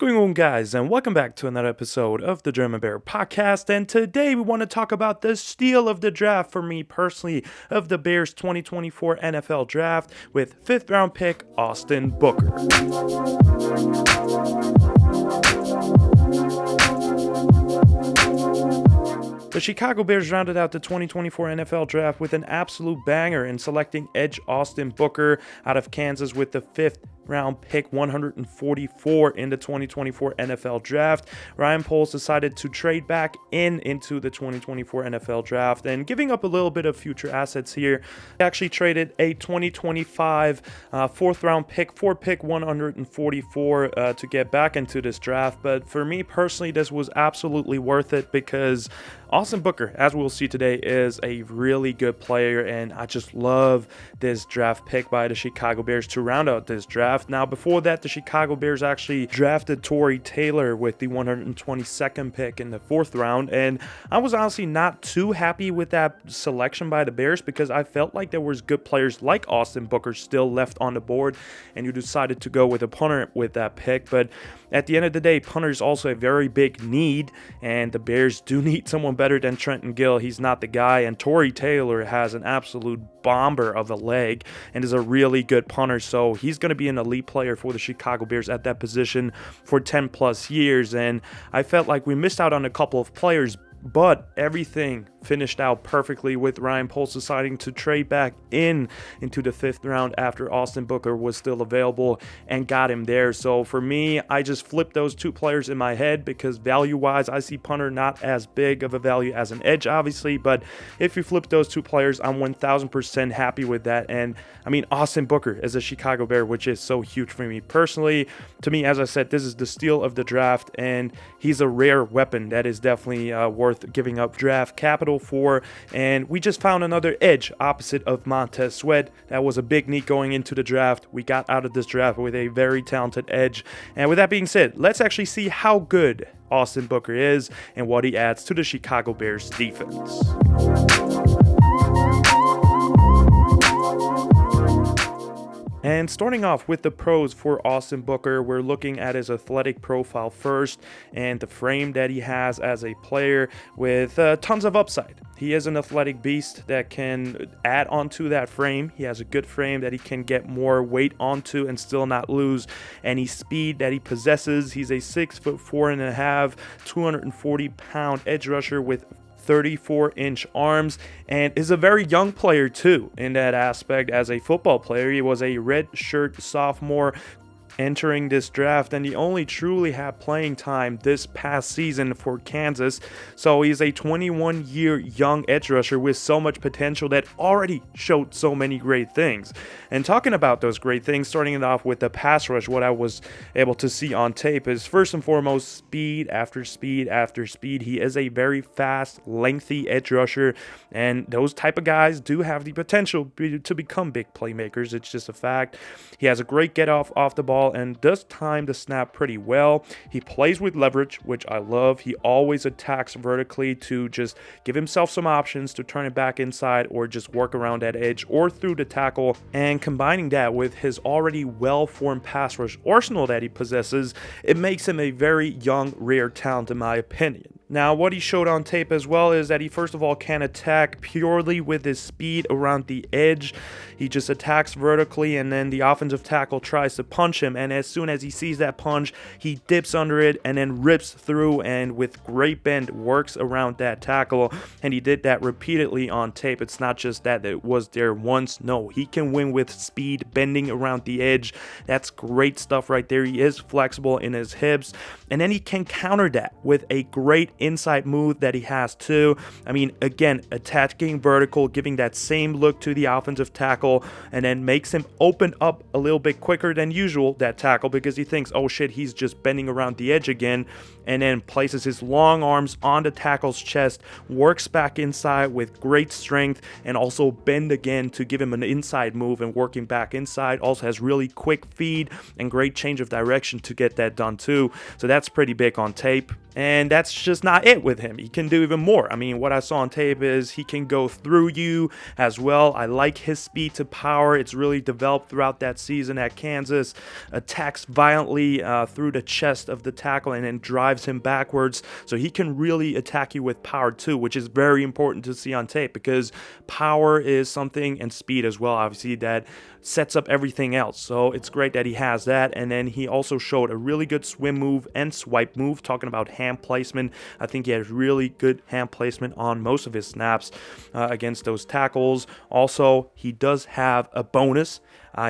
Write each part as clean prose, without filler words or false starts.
going on, guys, and welcome back to another episode of the German Bear podcast. And today we want to talk about the steal of the draft for me personally of the Bears 2024 NFL draft with 5th round pick Austin Booker. The Chicago Bears rounded out the 2024 NFL draft with an absolute banger in selecting edge Austin Booker out of Kansas with the 5th round pick 144 in the 2024 NFL draft. Ryan Poles decided to trade back into the 2024 NFL draft and giving up a little bit of future assets here. He actually traded a 2025 4th round pick for pick 144 to get back into this draft. But for me personally, this was absolutely worth it because Austin Booker, as we'll see today, is a really good player, and I just love this draft pick by the Chicago Bears to round out this draft. Now, before that, the Chicago Bears actually drafted Tory Taylor with the 122nd pick in the 4th round, and I was honestly not too happy with that selection by the Bears because I felt like there was good players like Austin Booker still left on the board, and you decided to go with a punter with that pick. But at the end of the day, punter is also a very big need, and the Bears do need someone better than Trenton Gill. He's not the guy, and Tory Taylor has an absolute bomber of a leg and is a really good punter, so he's going to be an elite player for the Chicago Bears at that position for 10 plus years. And I felt like we missed out on a couple of players, but everything finished out perfectly with Ryan Poles deciding to trade back into the 5th round after Austin Booker was still available and got him there. So for me, I just flipped those two players in my head because value-wise, I see punter not as big of a value as an edge, obviously, but if you flip those two players, I'm 1000% happy with that. And I mean, Austin Booker is a Chicago Bear, which is so huge for me personally. To me, as I said, this is the steal of the draft, and he's a rare weapon that is definitely worth giving up draft capital for. And we just found another edge opposite of Montez Sweat. That was a big need going into the draft. We got out of this draft with a very talented edge. And with that being said, let's actually see how good Austin Booker is and what he adds to the Chicago Bears defense. And starting off with the pros for Austin Booker, we're looking at his athletic profile first and the frame that he has as a player with tons of upside. He is an athletic beast that can add onto that frame. He has a good frame that he can get more weight onto and still not lose any speed that he possesses. He's a 6'4.5", 240-pound edge rusher with 34-inch arms, and is a very young player too in that aspect. As a football player, he was a redshirt sophomore entering this draft, and he only truly had playing time this past season for Kansas. So he's a 21-year young edge rusher with so much potential that already showed so many great things. And talking about those great things, starting it off with the pass rush, what I was able to see on tape is first and foremost speed after speed after speed. He is a very fast, lengthy edge rusher, and those type of guys do have the potential to become big playmakers. It's just a fact. He has a great get off the ball and does time the snap pretty well. He plays with leverage, which I love. He always attacks vertically to just give himself some options to turn it back inside or just work around that edge or through the tackle. And combining that with his already well-formed pass rush arsenal that he possesses, it makes him a very young, rare talent in my opinion. Now, what he showed on tape as well is that he first of all can attack purely with his speed around the edge. He just attacks vertically, and then the offensive tackle tries to punch him, and as soon as he sees that punch, he dips under it and then rips through, and with great bend works around that tackle. And he did that repeatedly on tape. It's not just that it was there once. No, he can win with speed, bending around the edge. That's great stuff right there. He is flexible in his hips, and then he can counter that with a great inside move that he has too. I mean, again, attacking vertical, giving that same look to the offensive tackle, and then makes him open up a little bit quicker than usual, that tackle, because he thinks, oh shit, he's just bending around the edge again, and then places his long arms on the tackle's chest, works back inside with great strength, and also bend again to give him an inside move and working back inside. Also has really quick feed and great change of direction to get that done too. So that's pretty big on tape. And that's just not it with him. He can do even more. I mean, what I saw on tape is he can go through you as well. I like his speed to power. It's really developed throughout that season at Kansas. Attacks violently through the chest of the tackle and then drives him backwards. So he can really attack you with power too, which is very important to see on tape, because power is something, and speed as well, obviously, that sets up everything else. So it's great that he has that. And then he also showed a really good swim move and swipe move. Talking about hand placement, I think he has really good hand placement on most of his snaps against those tackles. Also, he does have a bonus.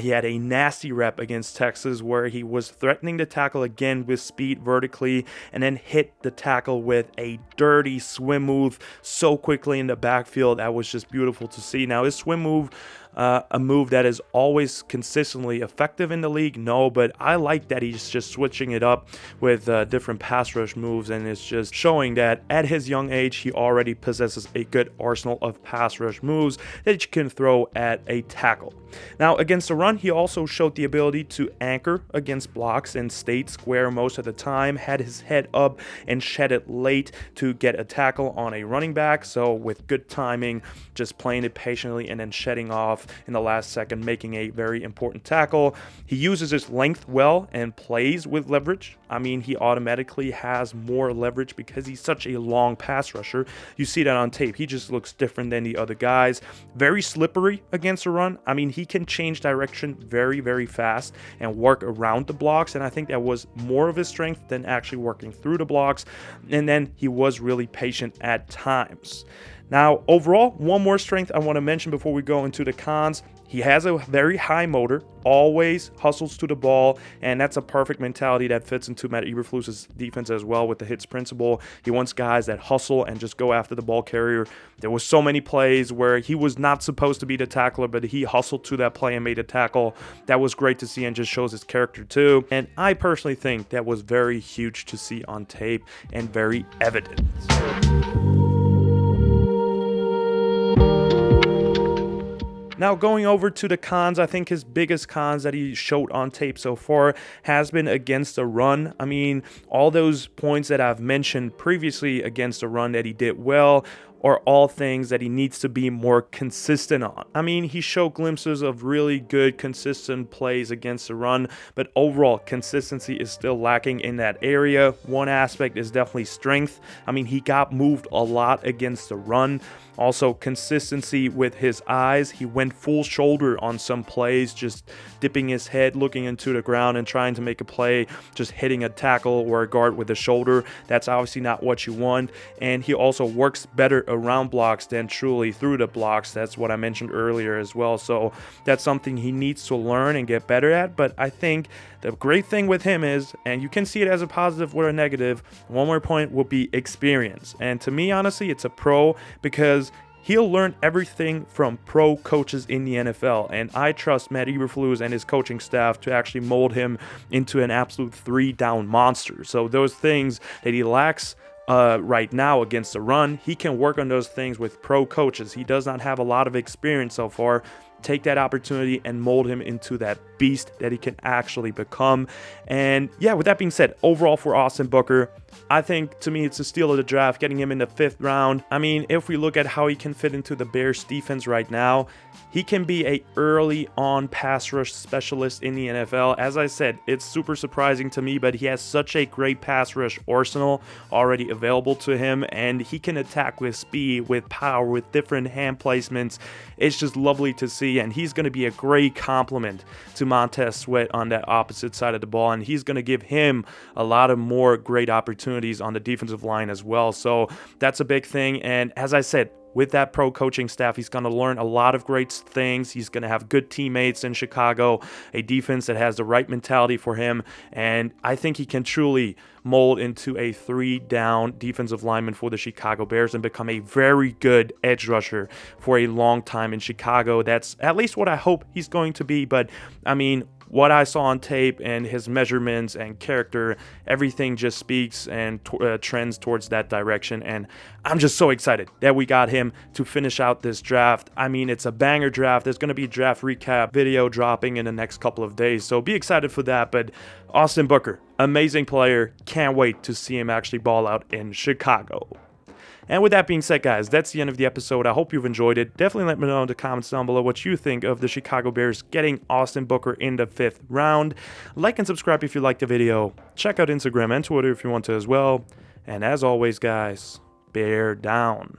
He had a nasty rep against Texas where he was threatening the tackle again with speed vertically and then hit the tackle with a dirty swim move so quickly in the backfield. That was just beautiful to see. Now, his swim move, a move that is always consistently effective in the league? No, but I like that he's just switching it up with different pass rush moves, and it's just showing that at his young age, he already possesses a good arsenal of pass rush moves that you can throw at a tackle. Now, against the run, he also showed the ability to anchor against blocks and stayed square most of the time, had his head up and shed it late to get a tackle on a running back. So with good timing, just playing it patiently and then shedding off in the last second, making a very important tackle. He uses his length well and plays with leverage. I mean, he automatically has more leverage because he's such a long pass rusher. You see that on tape. He just looks different than the other guys. Very slippery against the run. I mean, he can change direction very, very fast and work around the blocks, and I think that was more of his strength than actually working through the blocks. And then he was really patient at times. Now, overall, one more strength I want to mention before we go into the cons. He has a very high motor, always hustles to the ball, and that's a perfect mentality that fits into Matt Eberflus's defense as well with the hits principle. He wants guys that hustle and just go after the ball carrier. There was so many plays where he was not supposed to be the tackler, but he hustled to that play and made a tackle. That was great to see and just shows his character too. And I personally think that was very huge to see on tape and very evident. Now, going over to the cons, I think his biggest cons that he showed on tape so far has been against the run. I mean, all those points that I've mentioned previously against the run that he did well are all things that he needs to be more consistent on. I mean, he showed glimpses of really good, consistent plays against the run, but overall consistency is still lacking in that area. One aspect is definitely strength. I mean, he got moved a lot against the run. Also, consistency with his eyes. He went full shoulder on some plays, just dipping his head, looking into the ground and trying to make a play, just hitting a tackle or a guard with the shoulder. That's obviously not what you want. And he also works better around blocks than truly through the blocks. That's what I mentioned earlier as well. So that's something he needs to learn and get better at. But I think the great thing with him is, and you can see it as a positive or a negative, one more point will be experience. And to me, honestly, it's a pro because he'll learn everything from pro coaches in the NFL, and I trust Matt Eberflus and his coaching staff to actually mold him into an absolute three-down monster. So those things that he lacks right now against the run, he can work on those things with pro coaches. He does not have a lot of experience so far. Take that opportunity and mold him into that beast that he can actually become. And yeah, with that being said, overall for Austin Booker, I think to me it's a steal of the draft, getting him in the 5th round. I mean, if we look at how he can fit into the Bears defense right now, he can be a early on pass rush specialist in the NFL. As I said, it's super surprising to me, but he has such a great pass rush arsenal already available to him, and he can attack with speed, with power, with different hand placements. It's just lovely to see, and he's going to be a great complement to Montez Sweat on that opposite side of the ball, and he's going to give him a lot of more great opportunities on the defensive line as well. So that's a big thing, and as I said, with that pro coaching staff, he's going to learn a lot of great things. He's going to have good teammates in Chicago, a defense that has the right mentality for him, and I think he can truly mold into a 3-down defensive lineman for the Chicago Bears and become a very good edge rusher for a long time in Chicago. That's at least what I hope he's going to be, but I mean, what I saw on tape and his measurements and character, everything just speaks and trends towards that direction. And I'm just so excited that we got him to finish out this draft. I mean, it's a banger draft. There's going to be a draft recap video dropping in the next couple of days, so be excited for that. But Austin Booker, Amazing player. Can't wait to see him actually ball out in Chicago. And with that being said, guys, that's the end of the episode. I hope you've enjoyed it. Definitely let me know in the comments down below what you think of the Chicago Bears getting Austin Booker in the 5th round. Like and subscribe if you liked the video. Check out Instagram and Twitter if you want to as well. And as always, guys, bear down.